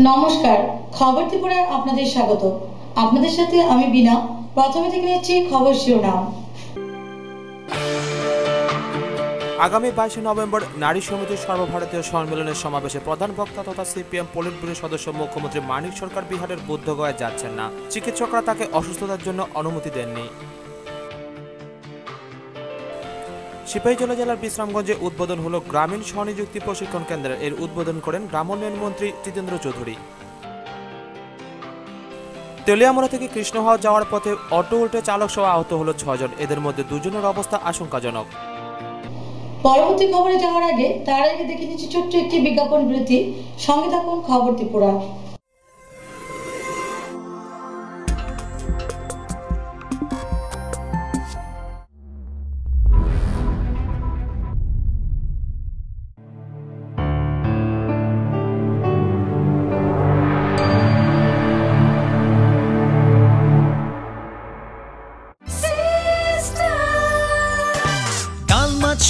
নমস্কার, খবর ত্রিপুরায় আপনাদের স্বাগত। আপনাদের সাথে আমি বিনা। প্রথমে থেকে নিচ্ছি খবর শিরোনাম। আগামী 22 নভেম্বর নারী সমিতির সর্বভারতীয় সম্মেলনের সমাবেশে প্রধান বক্তা তথা সিপিএম পলিট ব্যুরো সদস্য মুখ্যমন্ত্রী মানিক সরকার বিহারের বুদ্ধগয়ায় যাচ্ছেন না। চিকিৎসকরা তাকে অসুস্থতার জন্য অনুমতি দেননি। সিপাহীজলা জেলার বিশ্রামগঞ্জে উদ্বোধন হলো গ্রামীণ স্বনিযুক্তি প্রশিক্ষণ কেন্দ্রের। এর উদ্বোধন করেন গ্রামোন্নয়ন মন্ত্রী জিতেন্দ্র চৌধুরী। তেলিয়ামুড়া থেকে কৃষ্ণহাওড় যাওয়ার পথে অটো উল্টে চালক সহ আহত হলো 6 জন। এদের মধ্যে 2 জনের অবস্থা আশঙ্কাজনক। পরবর্তী খবরে যাওয়ার আগে তার আগে দেখে নিচ্ছি ছোট্ট একটি বিজ্ঞাপন বিরতি। সঙ্গে থাকুন খবর ত্রিপুরা।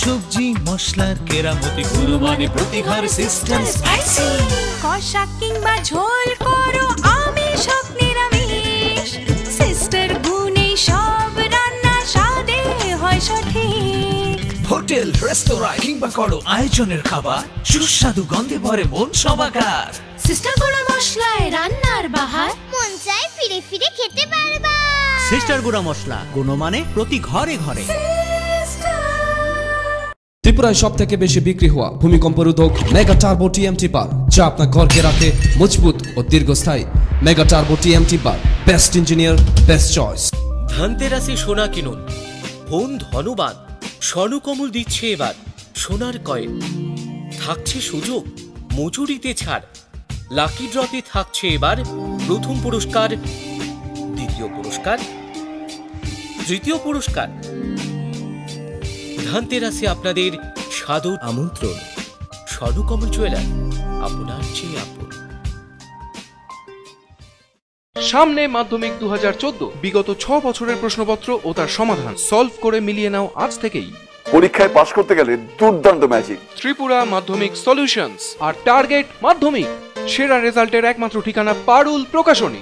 সবজি মশলার কেরামতি গুরুমানে প্রতিঘর সিস্টেম স্পাইসি কষা কিংবা ঝোল করো আমিষ হোক নিরামিষ সিস্টার গুণে সব রান্না স্বাদে হয় সঠিক। হোটেল রেস্তোরাঁ কিংবা করো আয়োজনের খাবার সুস্বাদু গন্ধে ভরে মন সবাকার। সিস্টার গুঁড়া মশলায় রান্নার বাহার মন চায় ফিরে ফিরে খেতে পারবা। সিস্টার গুঁড়া মশলা গুণমানে প্রতি ঘরে ঘরে। ত্রিপুরায় সব থেকে বেশি বিক্রি হওয়া ভূমিকম্প রোধক মেগা টার্বো টিএমটি বার, যা আপনার ঘরকে রাখে মজবুত ও দীর্ঘস্থায়ী। Mega turbo TMT bar, best engineer, best choice. ধনতেরাসে সোনা কিনুন, ফোন ধনবাদ। স্বর্ণকমল দিচ্ছে এবার সোনার কয়েন। থাকছে সুযোগ, মজুরিতে ছাড়। লাকি ড্রতে থাকছে এবার প্রথম পুরস্কার, দ্বিতীয় পুরস্কার, তৃতীয় পুরস্কার। ধনতেরাসে আপনাদের সাদর আমন্ত্রণ। স্বর্ণকমল জুয়েলার, আপনার চেয়ে আপন। সামনে মাধ্যমিক 2014। বিগত 6 বছরের প্রশ্নপত্র ও তার সমাধান সলভ করে মিলিয়ে নাও আজ থেকেই। পরীক্ষায় পাশ করতে গেলে দুর্দান্ত ম্যাজিক। ত্রিপুরা মাধ্যমিক সলিউশনস আর টার্গেট মাধ্যমিক। সেরা রেজাল্টের একমাত্র ঠিকানা পারুল প্রকাশনী।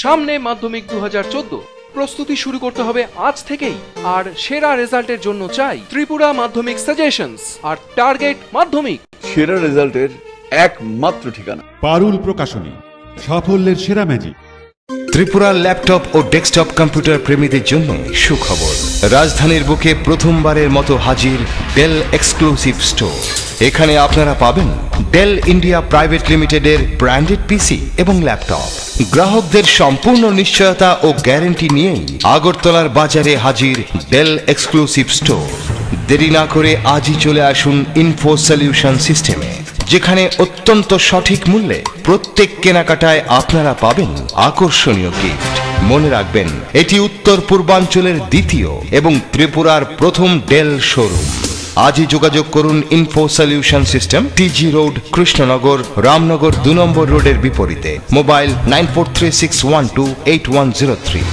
সামনে মাধ্যমিক 2014। প্রস্তুতি শুরু করতে হবে আজ থেকেই। আর সেরা রেজাল্টের জন্য চাই ত্রিপুরা মাধ্যমিক সাজেশনস আর টার্গেট মাধ্যমিক। সেরা রেজাল্টের একমাত্র ঠিকানা পারুল প্রকাশনী, সাফল্যের সেরা ম্যাজিক। ত্রিপুরা ল্যাপটপ ও ডেস্কটপ কম্পিউটার প্রেমীদের জন্য সুখবর। রাজধানীর বুকে প্রথমবারের মতো হাজির ডেল এক্সক্লুসিভ স্টোর। এখানে আপনারা পাবেন ডেল ইন্ডিয়া প্রাইভেট লিমিটেডের ব্র্যান্ডেড পিসি এবং ল্যাপটপ। গ্রাহকদের সম্পূর্ণ নিশ্চয়তা ও গ্যারান্টি নিয়েই আগরতলার বাজারে হাজির ডেল এক্সক্লুসিভ স্টোর। দেরি না করে আজই চলে আসুন ইনফো সলিউশন সিস্টেমে, যেখানে অত্যন্ত সঠিক মূল্যে প্রত্যেক কেনাকাটায় আপনারা পাবেন আকর্ষণীয় গিফট। মনে রাখবেন, এটি উত্তর পূর্বাঞ্চলের দ্বিতীয় এবং ত্রিপুরার প্রথম ডেল শোরুম। আজই যোগাযোগ করুন info solution system, টিজি road, Krishnanagar, Ramnagar 2 নম্বর রোডের বিপরীতে। মোবাইল 9436128103।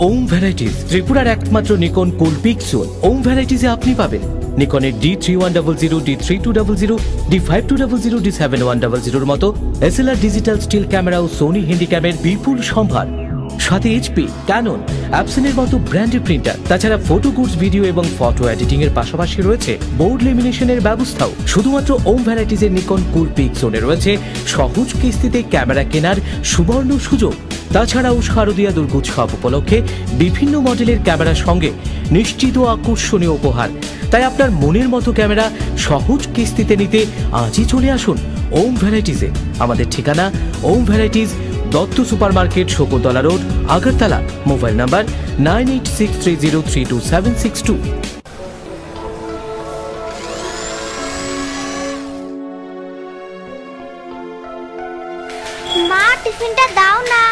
ওম ভ্যারাইটিস, ত্রিপুরার একমাত্র নিকন কুল পিক্সেল। ওম ভ্যারাইটিসে আপনি পাবেন নিকনের D3100, D3200, D5200, D7100 মতো এসএলআর ডিজিটাল স্টিল ক্যামেরা ও সোনি হ্যান্ডিক্যামের বিপুল সম্ভার। সাথে এইচপি, ক্যানন, অ্যাপসনের মতো ব্র্যান্ডেড প্রিন্টার। তাছাড়া ফটো গুডস, ভিডিও এবং ফটো এডিটিং এর পাশাপাশি রয়েছে বোর্ড লেমিনেশনের ব্যবস্থাও। শুধুমাত্র ওম ভ্যারাইটিসের নিকন কুল পিক্সেলে রয়েছে সহজ কিস্তিতে ক্যামেরা কেনার সুবর্ণ সুযোগ। তাছাড়াও শারদীয়া দুর্গোৎসব উপলক্ষে বিভিন্ন মডেলের ক্যামেরার সঙ্গে নিশ্চিত আকর্ষণীয় উপহার। তাই আপনার মনের মতো ক্যামেরা সহজ কিস্তিতে নিতে আজই চলে আসুন ওম ভ্যারাইটিসে। আমাদের ঠিকানা Om varieties, Dutta super market, Shakuntala road, Agartala. Mobile number 9863032762। মা, টিফিনটা দাও না।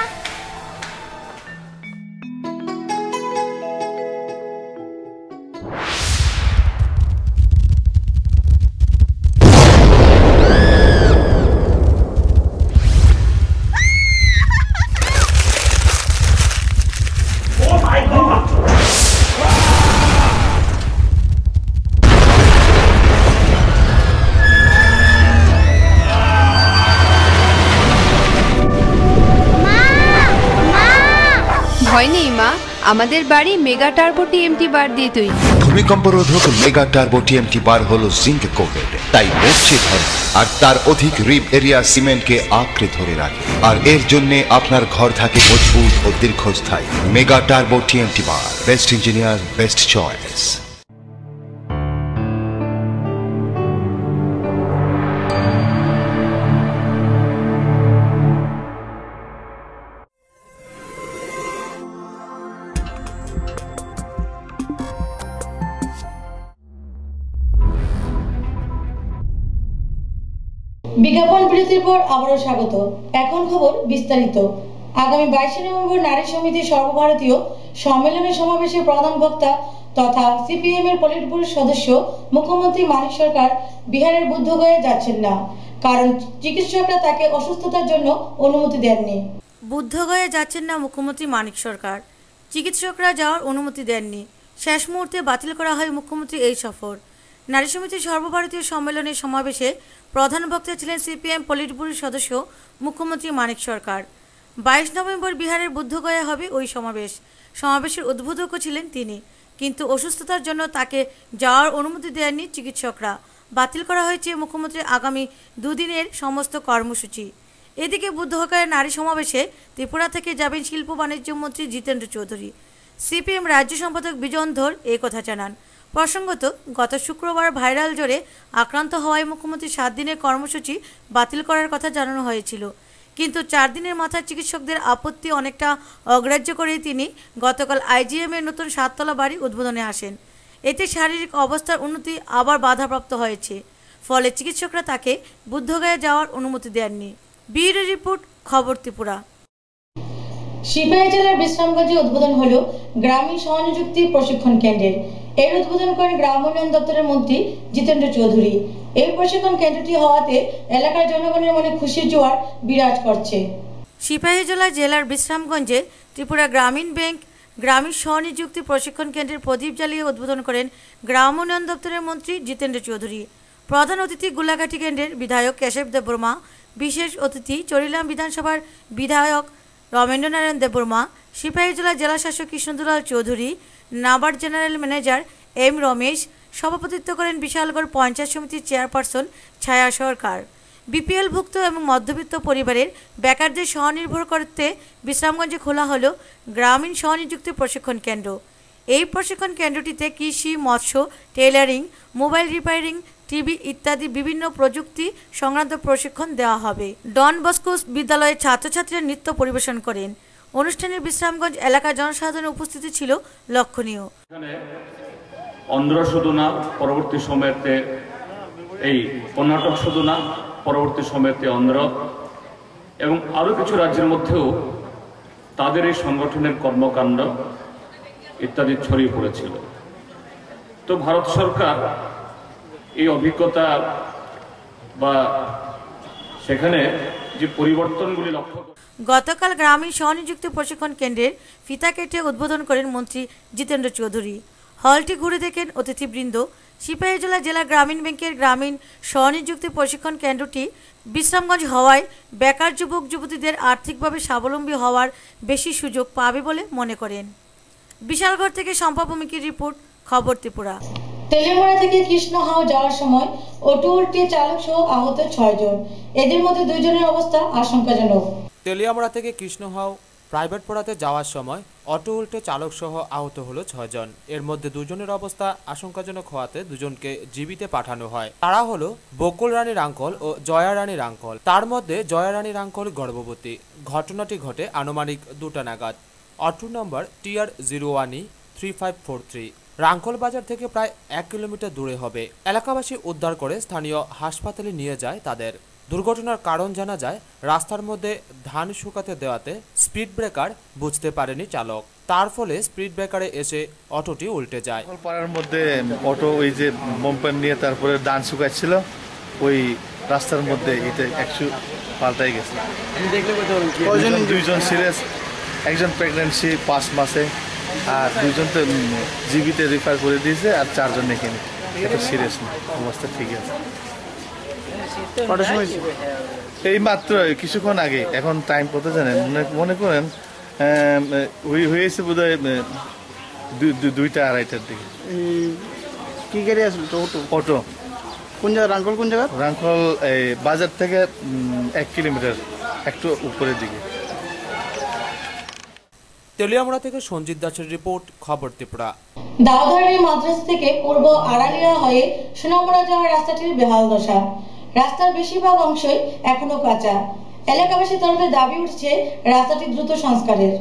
ভয় নেই মা, আমাদের বাড়ি মেগা টার্বো টিএমটি বার দিয়ে তৈরি। ভূমিকম্প রোধক মেগা টার্বো টিএমটি বার হলো জিঙ্ক কোটেড, তাই মরচে ধরে আর তার অধিক রিপ এরিয়া সিমেন্টকে আঁকড়ে ধরে রাখে, আর এর জন্য আপনার ঘর থাকে মজবুত ও দীর্ঘস্থায়ী। Mega turbo TMT bar, best engineer, best choice. বিজ্ঞাপন বিরতির পর আবারও স্বাগত। এখন খবর বিস্তারিত। আগামী 22 নভেম্বর নারী সমিতির সর্বভারতীয় সম্মেলনের সমাবেশে প্রধান বক্তা তথা সিপিএম এর পলিট ব্যুরোর সদস্য মুখ্যমন্ত্রী মানিক সরকার বিহারের বুদ্ধগয়ায় যাচ্ছেন না, কারণ চিকিৎসকরা তাকে অসুস্থতার জন্য অনুমতি দেননি। বুদ্ধগয়ায় যাচ্ছেন না মুখ্যমন্ত্রী মানিক সরকার, চিকিৎসকরা যাওয়ার অনুমতি দেননি। শেষ মুহূর্তে বাতিল করা হয় মুখ্যমন্ত্রী এই সফর। নারী সমিতির সর্বভারতীয় সম্মেলনের সমাবেশে প্রধান বক্তা ছিলেন সিপিএম পলিট ব্যুরোর সদস্য মুখ্যমন্ত্রী মানিক সরকার। 22 নভেম্বর বিহারের বুদ্ধগয়া হবে ওই সমাবেশের উদ্বোধকও ছিলেন তিনি, কিন্তু অসুস্থতার জন্য তাকে যাওয়ার অনুমতি দেননি চিকিৎসকরা। বাতিল করা হয়েছে মুখ্যমন্ত্রীর আগামী দুদিনের সমস্ত কর্মসূচি। এদিকে বুদ্ধগয়ার নারী সমাবেশে ত্রিপুরা থেকে যাবেন শিল্প বাণিজ্য মন্ত্রী জিতেন্দ্র চৌধুরী। সিপিএম রাজ্য সম্পাদক বিজন ধর এই কথা জানান। প্রসঙ্গত, গত শুক্রবার ভাইরাল জ্বরে আক্রান্ত হওয়ায় মুখ্যমন্ত্রী 7 দিনের কর্মসূচি বাতিল করার কথা জানানো হয়েছিল, কিন্তু 4 দিনের মাথায় চিকিৎসকদের আপত্তি অনেকটা অগ্রাহ্য করে তিনি গতকাল আইজিএম এর নতুন 7 তলা বাড়ি উদ্বোধনে আসেন। এতে শারীরিক অবস্থার উন্নতি আবার বাধাপ্রাপ্ত হয়েছে, ফলে চিকিৎসকরা তাকে বুদ্ধগয়া যাওয়ার অনুমতি দেননি। ব্যুরো রিপোর্ট, খবর ত্রিপুরা। সিপাহী জেলার বিশ্রামগঞ্জে উদ্বোধন হলো গ্রামীণ সহনিযুক্তি প্রশিক্ষণ কেন্দ্রের। এর উদ্বোধন করেন গ্রাম উন্নয়ন দপ্তরের মন্ত্রী জিতেন্দ্র চৌধুরী। এই প্রশিক্ষণ কেন্দ্রটি হওয়াতে এলাকার জনগণের মনে খুশির জোয়ার বিরাজ করছে। সিপাহীজলা জেলার বিশ্রামগঞ্জে ত্রিপুরা গ্রামীণ ব্যাংক গ্রামীণ স্বনিযুক্তি প্রশিক্ষণ কেন্দ্রের প্রদীপ জ্বালিয়ে উদ্বোধন করেন গ্রাম উন্নয়ন দপ্তরের মন্ত্রী জিতেন্দ্র চৌধুরী। প্রধান অতিথি গোলাঘাটি কেন্দ্রের বিধায়ক কেশব দেববর্মা, বিশেষ অতিথি চরিলাম বিধানসভার বিধায়ক রমেন্দ্র নারায়ণ দেববর্মা, সিপাহীজলা জেলা শাসক Krishnadulal Chowdhury, NABARD general manager M Ramesh, সভাপতিত্ব করেন বিশালগড় পঞ্চায়েত সমিতির চেয়ারপারসন ছায়া সরকার। বিপিএলভুক্ত এবং মধ্যবিত্ত পরিবারের বেকারদের স্বনির্ভর করতে বিশ্রামগঞ্জে খোলা হলো গ্রামীণ স্বনিযুক্তি প্রশিক্ষণ কেন্দ্র। এই প্রশিক্ষণ কেন্দ্রটিতে কৃষি, মৎস্য, টেইলারিং, মোবাইল রিপেয়ারিং, টিভি ইত্যাদি বিভিন্ন প্রযুক্তি সংক্রান্ত প্রশিক্ষণ দেওয়া হবে। ডন বস্কো বিদ্যালয়ের ছাত্রছাত্রীরা নৃত্য পরিবেশন করেন। অনুষ্ঠানে বিশ্রামগঞ্জ এলাকার জনসাধারণের উপস্থিতি ছিল লক্ষণীয়। অন্ধ্র শুধু না, পরবর্তী সময়তে এই কর্ণাটক শুধু না, পরবর্তী সময়তে অন্ধ্র এবং আরও কিছু রাজ্যের মধ্যেও তাদের এই সংগঠনের কর্মকাণ্ড ইত্যাদি ছড়িয়ে পড়েছিল। তো ভারত সরকার এই অভিজ্ঞতা বা সেখানে যে পরিবর্তনগুলি লক্ষ্য গতকাল গ্রামীণ স্বনিযুক্তি প্রশিক্ষণ কেন্দ্রের ফিতা কেটে উদ্বোধন করেন মন্ত্রী জিতেন্দ্র চৌধুরী। হলটি ঘুরে দেখেন অতিথিবৃন্দ। সিপাহীজলা জেলা গ্রামীণ ব্যাংকের গ্রামীণ স্বনিযুক্তি প্রশিক্ষণ কেন্দ্রটি বিশ্রামগঞ্জ হওয়ায় বেকার যুবক যুবতীদের আর্থিকভাবে স্বাবলম্বী হওয়ার বেশি সুযোগ পাবে বলে মনে করেন। বিশালগড় থেকে শম্পা ভৌমিকের রিপোর্ট, খবর ত্রিপুরা। তেলিয়ামুড়া থেকে কৃষ্ণহাও যাওয়ার সময় অটো উল্টে চালক সহ আহত 6 জন। এদের মধ্যে 2 জনের অবস্থা আশঙ্কাজনক। তেলিয়ামুড়া থেকে কৃষ্ণহাও প্রাইভেট পড়াতে যাওয়ার সময় অটো উল্টে চালক সহ আহত হলো 6 জন। এর মধ্যে 2 জনের অবস্থা আশঙ্কাজনক হওয়াতে 2 জনকে জীবিতে পাঠানো হয়। তারা হলো বকুল রানীর আঙ্কল ও জয়া রানীর আঙ্কল। তার মধ্যে জয়া রানীর আঙ্কল গর্ভবতী। ঘটনাটি ঘটে আনুমানিক 2টা নাগাদ। অটো নম্বর TR01E3543। রাঙ্কল বাজার থেকে প্রায় 1 কিলোমিটার দূরে হবে। এলাকাবাসী উদ্ধার করে স্থানীয় হাসপাতালে নিয়ে যায় তাদের। দুর্ঘটনার কারণ জানা যায়, রাস্তার মধ্যে ধান শুকাতে দেওয়াতে স্পিড ব্রেকার বুঝতে পারেনি চালক, তার ফলে স্পিড ব্রেকারে এসে অটোটি উল্টে যায়। পাড়ার মধ্যে অটো ওই যে বম্পার নিয়ে তারপরে ধান শুকাচ্ছিল, ওই রাস্তার মধ্যে এটা একটু পাল্টাই গেছে। 2 জন সিরিয়াস, একজন প্রেগন্যান্সি 5 মাসে, আর 2 জন তো জীবিতে রেফার করে দিয়েছে, আর 4 জন এখানে এটা সিরিয়াস না, অবস্থা ঠিক আছে। এই মাত্র কিছুক্ষণ আগে, এখন টাইম কত জানেন, মনে করেন হয়েছে বোধহয় 2টা 2:30টার দিকে। কি গাড়ি আসলো? তো অটো? অটো। কোন জায়গা? রাঙ্কল কোন জায়গা? রাঙ্কল এই বাজার থেকে 1 কিলোমিটার একটু উপরের দিকে। তেলিয়ামুড়া থেকে সঞ্জিত দাসের রিপোর্ট, খবর ত্রিপুরা। দাউধারী মাদ্রাসা থেকে পূর্ব আড়ালিয়া হয়ে সোনামুড়া যাওয়ার রাস্তাটির বেহাল দশা। রাস্তার বেশিরভাগ অংশই এখনো কাঁচা। এলাকাবাসীর তরফে দাবি উঠছে রাস্তাটি দ্রুত সংস্কারের।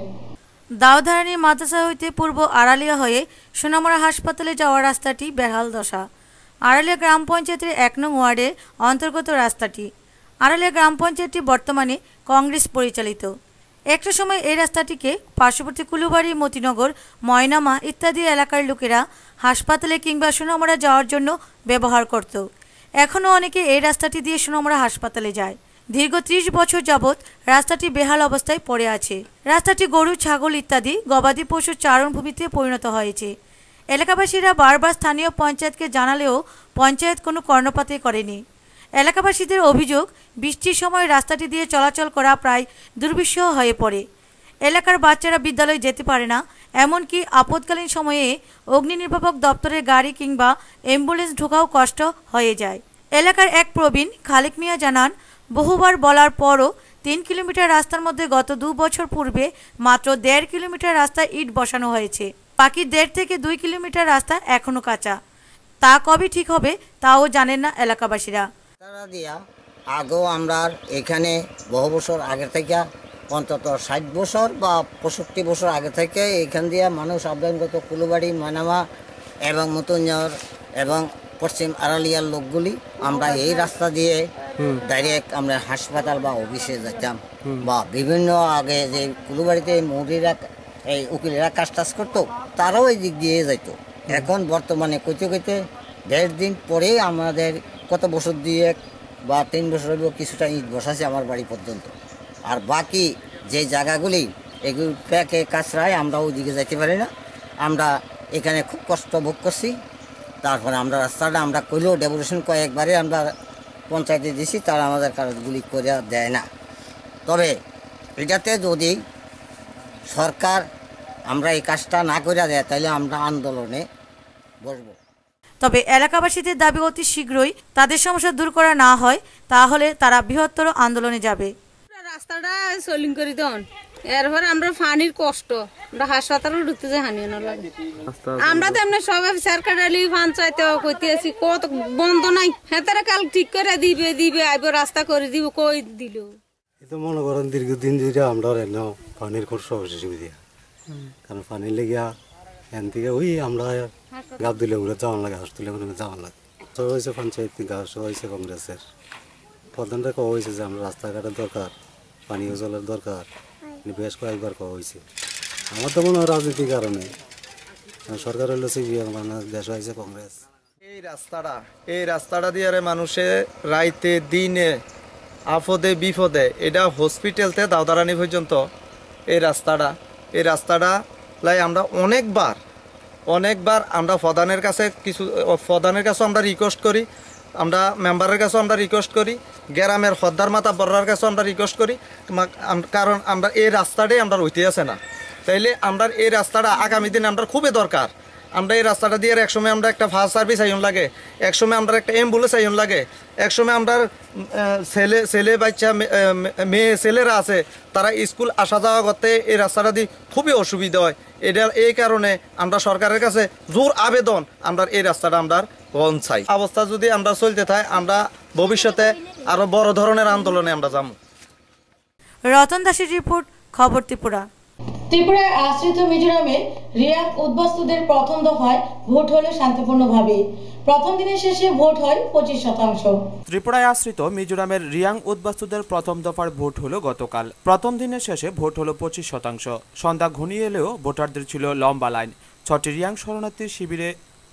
দাউধারানী মাদ্রাসা হইতে পূর্ব আড়ালিয়া হয়ে সোনামুড়া হাসপাতালে যাওয়ার রাস্তাটি বেহাল দশা। আড়ালিয়া গ্রাম পঞ্চায়েতের 1 নং ওয়ার্ডের অন্তর্গত রাস্তাটি। আড়ালিয়া গ্রাম পঞ্চায়েতটি বর্তমানে কংগ্রেস পরিচালিত। একটা সময় এই রাস্তাটিকে পার্শ্ববর্তী কুলুবাড়ি, মতিনগর, ময়নামা ইত্যাদি এলাকার লোকেরা হাসপাতালে কিংবা সোনামুড়া যাওয়ার জন্য ব্যবহার করত। এখনও অনেকে এই রাস্তাটি দিয়ে সোনামুড়া হাসপাতালে যায়। দীর্ঘ 30 বছর যাবৎ রাস্তাটি বেহাল অবস্থায় পড়ে আছে। রাস্তাটি গরু, ছাগল ইত্যাদি গবাদি পশুর চারণভূমিতে পরিণত হয়েছে। এলাকাবাসীরা বারবার স্থানীয় পঞ্চায়েতকে জানালেও পঞ্চায়েত কোনো কর্ণপাতই করেনি। এলাকাবাসীদের অভিযোগ, বৃষ্টির সময় রাস্তাটি দিয়ে চলাচল করা প্রায় দুর্বিষহ হয়ে পড়ে। এলাকার বাচ্চারা বিদ্যালয়ে যেতে পারে না, এমনকি আপৎকালীন সময়ে অগ্নি নির্বাপক দপ্তরের গাড়ি কিংবা অ্যাম্বুলেন্স ঢোকাও কষ্ট হয়ে যায়। এলাকার এক প্রবীণ খালেক মিয়া জানান, বহুবার বলার পরও 3 কিলোমিটার রাস্তার মধ্যে গত 2 বছর পূর্বে মাত্র 1.5 কিলোমিটার রাস্তায় ইট বসানো হয়েছে। বাকি 1.5 থেকে 2 কিলোমিটার রাস্তা এখনো কাঁচা। তা কবে ঠিক হবে তাও জানেন না এলাকাবাসীরা। আগেও আমরা এখানে বহু বছর আগে থেকে, অন্তত 60 বছর বা 65 বছর আগে থেকে এখান দিয়ে মানুষ আবদানগত কুলুবাড়ি, ময়নামা এবং মতুঞ্জর এবং পশ্চিম আড়ালিয়ার লোকগুলি আমরা এই রাস্তা দিয়ে ডাইরেক্ট আমরা হাসপাতাল বা অফিসে যেতাম, বা বিভিন্ন আগে যে কুলুবাড়িতে মৌরিরা এই উকিলেরা কাজ টাজ করতো তারাও এই দিক দিয়ে যেত। এখন বর্তমানে কইতে 1.5 দিন পরে আমাদের কত বছর দিয়ে বা 3 বছর হইব কিছুটা ইট বসাছে আমার বাড়ি পর্যন্ত। আর বাকি যে জায়গাগুলি এগুলো প্যাকে কাছড়ায় আমরা ওই দিকে যাইতে পারি না। আমরা এখানে খুব কষ্ট ভোগ করছি। তারপরে আমরা রাস্তাটা আমরা কইলেও ডেপুটেশন কয়েকবারে আমরা পঞ্চায়েতে দিছি, তারা আমাদের কাজগুলি করে দেয় না। তবে এটাতে যদি সরকার আমরা এই কাজটা না করে দেয় তাহলে আমরা আন্দোলনে বসবো। তবে এলাকাবাসীদের দাবি অতি শীঘ্রই তাদের সমস্যা দূর করা না হয় তাহলে তারা বৃহত্তর আন্দোলনে যাবে। রাস্তাটা সলিং করে দেন, এরপরে আমরা পানির কষ্ট, আমরা হাসপাতালে ঢুকতে যাই হানিও না লাগে। আমরা তো এমনি সবাই সরকার পঞ্চায়েতে কইতে আছি, কত বন্ধ নাই, হেতারা কাল ঠিক করে দিবে আইব রাস্তা করে দিব, কই দিল। এটা মনে করেন দীর্ঘদিন ধরে আমরা পানির খুব অসুবিধা, কারণ পানি লেগিয়া এন থেকে ওই আমরা গাব দিলে উড়ে যাওয়ান লাগে, হাসপাতালে যাওয়ান লাগে। সব হয়েছে পঞ্চায়েত, গাছ হয়েছে কংগ্রেসের প্রধানটা কওয়া হয়েছে যে আমরা রাস্তাঘাটের দরকার, পানীয় জলের দরকার, বেশ কয়েকবার কওয়া হয়েছে। আমার তো মনে হয় রাজনীতির কারণে, সরকার হলো সিপিএম, দেশ হয়েছে কংগ্রেস। এই রাস্তাটা দিয়ে মানুষে রাইতে দিনে আপদে বিপদে, এটা হসপিটালতে দাউদারানি পর্যন্ত এই রাস্তাটা লাই আমরা অনেকবার আমরা প্রধানের কাছে আমরা রিকোয়েস্ট করি, আমরা মেম্বারের কাছেও আমরা রিকোয়েস্ট করি, গ্রামের হদ্দার মাতা বর্রার কাছেও আমরা রিকোয়েস্ট করি, কারণ আমরা এই রাস্তাটাই আমরা রইতে আছে না। তাইলে আমরা এই রাস্তাটা আগামী দিনে আমরা খুবই দরকার। আমরা এই রাস্তাটা দিয়ে একসময় আমরা একটা ফায়ার সার্ভিস আইন লাগে, একসময় আমরা একটা অ্যাম্বুলেন্স আইন লাগে, একসময় আমরা ছেলে বাচ্চা মেয়ে ছেলেরা আছে তারা স্কুল আসা যাওয়া করতে এই রাস্তাটা দিয়ে খুবই অসুবিধা হয়। এই কারণে আমরা সরকারের কাছে জোর আবেদন, আমরা এই রাস্তাটা আমরা বন্ধ চাই। অবস্থা যদি আমরা চলতে থাকে আমরা ভবিষ্যতে আরো বড় ধরনের আন্দোলনে আমরা যাব। রতন দাসের রিপোর্ট, খবর ত্রিপুরা। ত্রিপুরার আশ্রিত মিজোরামে রিয়াং উদ্বাস্তুদের প্রথম দফায় ভোট হলো শান্তিপূর্ণভাবে। প্রথম দিনের শেষে ভোট হয় 25%। ত্রিপুরায় আশ্রিত মিজোরামের রিয়াং উদ্বাস্তুদের প্রথম দফার ভোট হলো গতকাল। প্রথম দিনের শেষে ভোট হলো 25%। সন্ধ্যা ঘনিয়ে এলেও ভোটারদের ছিল লম্বা লাইন। 6টি রিয়াং শরণার্থী শিবিরে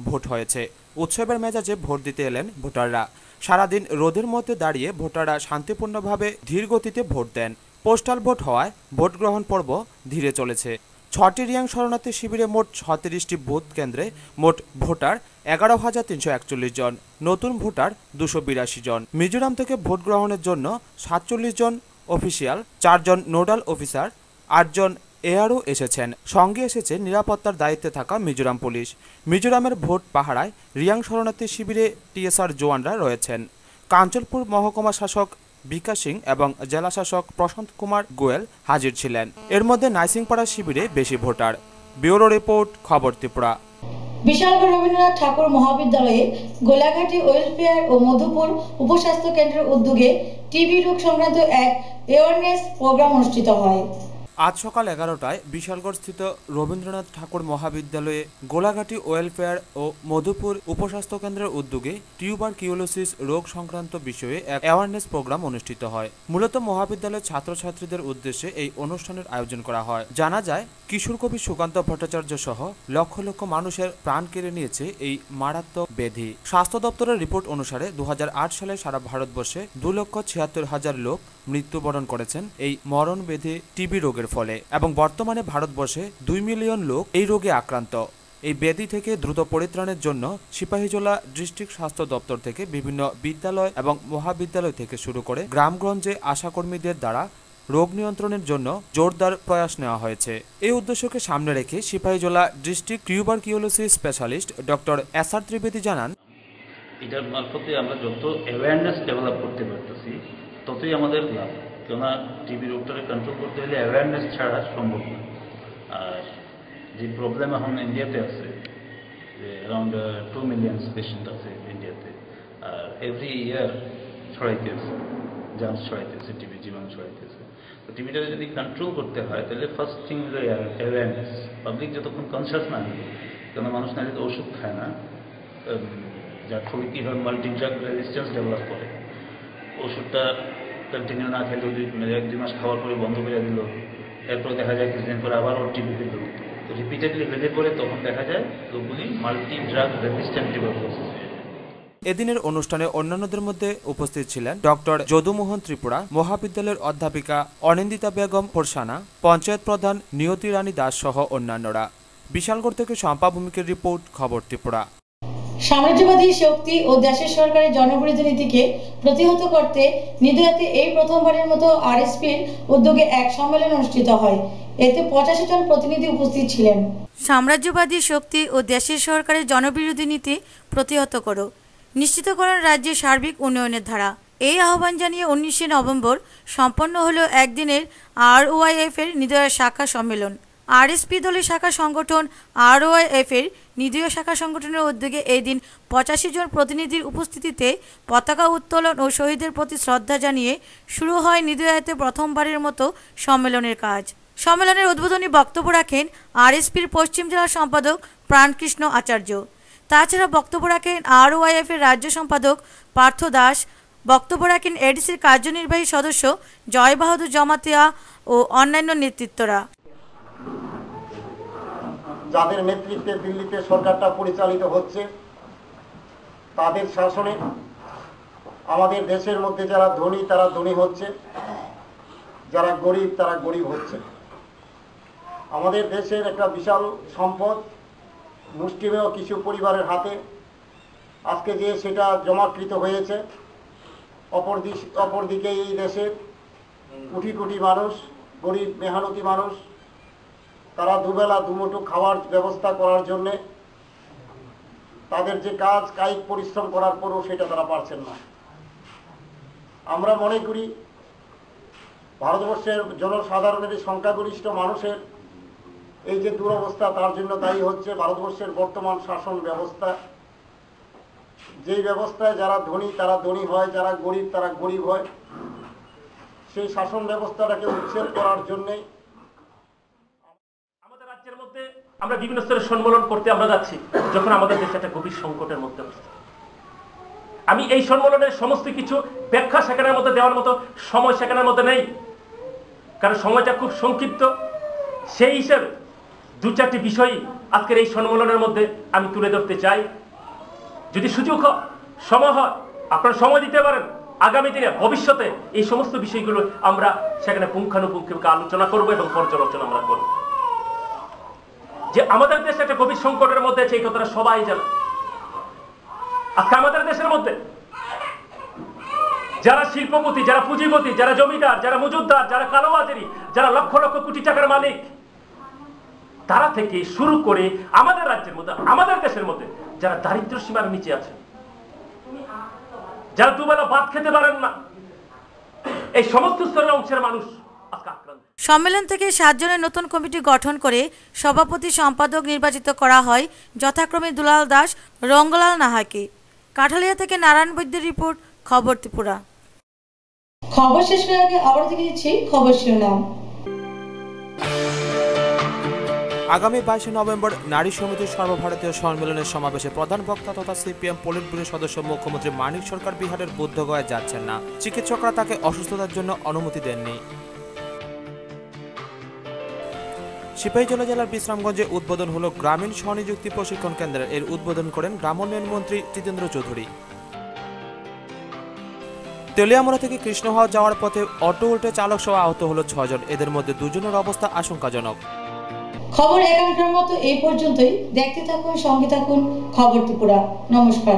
ভোট হয়েছে। উৎসবের মেজাজে ভোট দিতে এলেন ভোটাররা। সারাদিন রোদের মধ্যে দাঁড়িয়ে ভোটাররা শান্তিপূর্ণভাবে ধীর গতিতে ভোট দেন। পোস্টাল ভোট হওয়ায় ভোট গ্রহণ পর্ব ধীরে চলেছে। 6টি রিয়াং শরণার্থী শিবিরে মোট 36টি বুথ কেন্দ্রে মোট ভোটার 11,341 জন, নতুন ভোটার 282 জন। মিজোরাম থেকে ভোট গ্রহণের জন্য 47 জন অফিসিয়াল, 4 জন নোডাল অফিসার, 8 জন এআরও এসেছেন। সঙ্গে এসেছে নিরাপত্তার দায়িত্বে থাকা মিজোরাম পুলিশ। মিজোরামের ভোট পাহারায় রিয়াং শরণার্থী শিবিরে টিএসআর জওয়ানরা রয়েছেন। কাঞ্চনপুর মহকুমা শাসক বিকাশ সিং এবং জেলা শাসক প্রশান্ত কুমার গোয়েল হাজির ছিলেন। এর মধ্যে নাইসিংপাড়া শিবিরে বেশি ভোটার। ব্যুরো রিপোর্ট, খবর ত্রিপুরা। বিশালগড় রবীন্দ্রনাথ ঠাকুর মহাবিদ্যালয়ে গোলাঘাটি ওয়েলফেয়ার ও মধুপুর উপস্বাস্থ্য কেন্দ্রের উদ্যোগে টিবি রোগ সংক্রান্ত এক অ্যাওয়ারনেস প্রোগ্রাম অনুষ্ঠিত হয়। আজ সকাল 11টায় বিশালগড় স্থিত রবীন্দ্রনাথ ঠাকুর মহাবিদ্যালয়ে গোলাঘাটি ওয়েলফেয়ার ও মধুপুর উপস্বাস্থ্য কেন্দ্রের উদ্যোগে টিউবারকিউলোসিস রোগ সংক্রান্ত বিষয়ে এক অ্যাওয়ারনেস প্রোগ্রাম অনুষ্ঠিত হয়। মূলত মহাবিদ্যালয়ের ছাত্রছাত্রীদের উদ্দেশ্যে এই অনুষ্ঠানের আয়োজন করা হয়। জানা যায়, কিশোর কবি সুকান্ত ভট্টাচার্য সহ লক্ষ লক্ষ মানুষের প্রাণ কেড়ে নিয়েছে এই মারাত্মক ব্যাধি। স্বাস্থ্য দপ্তরের রিপোর্ট অনুসারে 2008 সালে সারা ভারতবর্ষে 2,76,000 লোক মৃত্যুবরণ করেছেন এই মরণ ব্যাধি টিবি রোগের ফলে, এবং বর্তমানে ভারতবর্ষে 2 মিলিয়ন লোক এই রোগে আক্রান্ত। এই ব্যাধি থেকে দ্রুত পরিত্রাণের জন্য সিপাহীজলা ডিস্ট্রিক্ট স্বাস্থ্য দপ্তর থেকে বিভিন্ন বিদ্যালয় এবং মহাবিদ্যালয় থেকে শুরু করে গ্রামগঞ্জে আশাকর্মীদের দ্বারা রোগ নিয়ন্ত্রণের জন্য জোরদার প্রয়াস নেওয়া হয়েছে। এই উদ্দেশ্যকে সামনে রেখে Sepahijala district tuberculosis specialist doctor SR Trivedi জানান, এটার মারফতে আমরা যত অ্যাওয়ারনেস ডেভেলপ করতে পারতেছি ততই আমাদের লাভ। কেননা টিবি রোগটাকে কন্ট্রোল করতে হলে অ্যাওয়ারনেস ছাড়া সম্ভব না। আর যে প্রবলেম এখন ইন্ডিয়াতে আছে, যে অ্যারাউন্ড 2 মিলিয়ন পেশেন্ট আছে ইন্ডিয়াতে, আর এভরি ইয়ার ছড়াইতেছে, জার্মস ছড়াইতেছে, টিবি জীবাণু ছড়াইতেছে। তো টিবিটাকে যদি কন্ট্রোল করতে হয় তাহলে ফার্স্ট থিং হলো অ্যাওয়ারনেস। পাবলিক যতক্ষণ কনসাস না হবে, কেন মানুষ না যদি ওষুধ খায় না, যার ফলে কী হয় মাল্টি ড্রাগ রেজিস্ট্যান্স ডেভেলপ করে। ওষুধটা কন্টিনিউ না খেলে যদি 1-2 মাস খাওয়ার পরে বন্ধ করে দিল, এরপরে দেখা যায় কিছুদিন পরে আবার ওর টিবি পেল, তো রিপিটেডলি বেড়ে পড়ে তখন দেখা যায় লোকগুলি মাল্টি ড্রাগ রেজিস্ট্যান্ট টিউবারকুলোসিস। এদিনের অনুষ্ঠানে অন্যান্যদের মধ্যে উপস্থিত ছিলেন ডক্টর যদুমোহন ত্রিপুরা, মহাবিদ্যালয়ের অধ্যাপিকা অনিন্দিতা বেগম ফোরসানা, পঞ্চায়েত প্রধান নিয়তি রানী দাস সহ অন্যান্যরা। বিশালগড় থেকে শম্পা ভূমিকের রিপোর্ট, খবর ত্রিপুরা। সাম্রাজ্যবাদী শক্তি ও দেশের সরকারের জনবিরোধী নীতিকে প্রতিহত করতে নিদয়াতে এই প্রথমবারের মতো আরএসপির উদ্যোগে এক সম্মেলন অনুষ্ঠিত হয়। এতে 85 জন প্রতিনিধি উপস্থিত ছিলেন। সাম্রাজ্যবাদী শক্তি ও দেশের সরকারের জনবিরোধী নীতি প্রতিহত করো, নিশ্চিত করুন রাজ্যের সার্বিক উন্নয়নের ধারা। এই আহ্বান জানিয়ে 19শে নভেম্বর সম্পন্ন হলো একদিনের ROIF এর নিদয়া শাখা সম্মেলন। আরএসপি দলের শাখা সংগঠন ROIF এর নিদয়া শাখা সংগঠনের উদ্যোগে এই দিন 85 জন প্রতিনিধির উপস্থিতিতে পতাকা উত্তোলন ও শহীদদের প্রতি শ্রদ্ধা জানিয়ে শুরু হয় নিদয়াতে প্রথমবারের মতো সম্মেলনের কাজ। সম্মেলনের উদ্বোধনী বক্তব্য রাখেন আরএসপির পশ্চিম জেলার সম্পাদক প্রাণকৃষ্ণ আচার্য। তাছাড়া বক্তব্য রাখেন ROIF এর রাজ্য সম্পাদক পার্থ দাস, বক্তব্য রাখেন এডিসির কার্যনির্বাহী সদস্য জয় বাহাদুর জমাতিয়া ও অন্যান্য নেতৃত্বরা। যাদের নেতৃত্বে দিল্লিতে সরকারটা পরিচালিত হচ্ছে, তাদের শাসনে আমাদের দেশের মধ্যে যারা ধনী তারা ধনী হচ্ছে, যারা গরিব তারা গরিব হচ্ছে। আমাদের দেশের একটা বিশাল সম্পদ মুষ্টিমেয় কিছু পরিবারের হাতে আজকে যে সেটা জমাকৃত হয়েছে। অপরদিকে এই দেশের কোটি কোটি মানুষ, গরিব মেহনতি মানুষ, তারা দুবেলা দুমুঠো খাওয়ার ব্যবস্থা করার জন্যে তাদের যে কায়িক পরিশ্রম করার পরও সেটা তারা পারছেন না। আমরা মনে করি ভারতবর্ষের জনসাধারণের সংখ্যাগরিষ্ঠ মানুষের এই যে দুরবস্থা, তার জন্য দায়ী হচ্ছে ভারতবর্ষের বর্তমান শাসন ব্যবস্থা। যেই ব্যবস্থায় যারা ধনী তারা ধনী হয়, যারা গরিব তারা গরিব হয়, সেই শাসন ব্যবস্থাটাকে উচ্ছেদ করার জন্যেই আমরা বিভিন্ন স্তরে সম্মেলন করতে আমরা যাচ্ছি, যখন আমাদের দেশে একটা গভীর সংকটের মধ্যে অবস্থা। আমি এই সম্মেলনের সমস্ত কিছু ব্যাখ্যা সেখানের মধ্যে দেওয়ার মতো সময় সেখানের মধ্যে নেই, কারণ সময়টা খুব সংক্ষিপ্ত। সেই হিসেবে 2-4টি বিষয় আজকের এই সম্মেলনের মধ্যে আমি তুলে ধরতে চাই। যদি সুযোগ হয়, সময় হয়, আপনারা সময় দিতে পারেন, আগামী দিনে ভবিষ্যতে এই সমস্ত বিষয়গুলো আমরা সেখানে পুঙ্খানুপুঙ্খভাবে আলোচনা করব এবং পর্যালোচনা আমরা করব। যে আমাদের দেশে একটা গভীর সংকটের মধ্যে আছে, এই কথাটা সবাই জানে। আজকে আমাদের দেশের মধ্যে যারা শিল্পপতি, যারা পুঁজিপতি, যারা জমিদার, যারা মজুদদার, যারা কালোবাজারি, যারা লক্ষ লক্ষ কোটি টাকার মালিক, তারা থেকে শুরু করে আমাদের রাজ্যের মধ্যে, আমাদের দেশের মধ্যে যারা দারিদ্র সীমার নিচে আছেন, যারা দুবেলা ভাত খেতে পারেন না, এই সমস্ত স্তরের অংশের মানুষ আজকে আক্রান্ত। সম্মেলন থেকে 7 জনের নতুন কমিটি গঠন করে সভাপতি সম্পাদক নির্বাচিত করা হয় যথাক্রমে দুলাল দাস, রঙ্গলাল নাহাকে। কাঠালিয়া থেকে নারায়ণ বৈদ্যের রিপোর্ট, খবর ত্রিপুরা। খবর শেষ করার আগে আবার দেখে দিচ্ছি খবর শিরোনাম। আগামী 22 নভেম্বর নারী সমিতির সর্বভারতীয় সম্মেলনের সমাবেশে প্রধান বক্তা তথা সিপিএম পলিট ব্যুরোর সদস্য মুখ্যমন্ত্রী মানিক সরকার বিহারের বুদ্ধগয়ায় যাচ্ছেন না। চিকিৎসকরা তাকে অসুস্থতার জন্য অনুমতি দেননি। সিপাহীজলা জেলার বিশ্রামগঞ্জে উদ্বোধন হলো গ্রামীণ স্বনিযুক্তি প্রশিক্ষণ কেন্দ্রের। এর উদ্বোধন করেন গ্রামোন্নয়ন মন্ত্রী জিতেন্দ্র চৌধুরী। তেলিয়ামুড়া থেকে কৃষ্ণহাওড় যাওয়ার পথে অটো উল্টে চালক সহ আহত হলো 6 জন। এদের মধ্যে 2 জনের অবস্থা আশঙ্কাজনক। খবর এখনকার মতো এই পর্যন্তই। দেখতে থাকুন, সঙ্গে থাকুন খবর ত্রিপুরা। নমস্কার।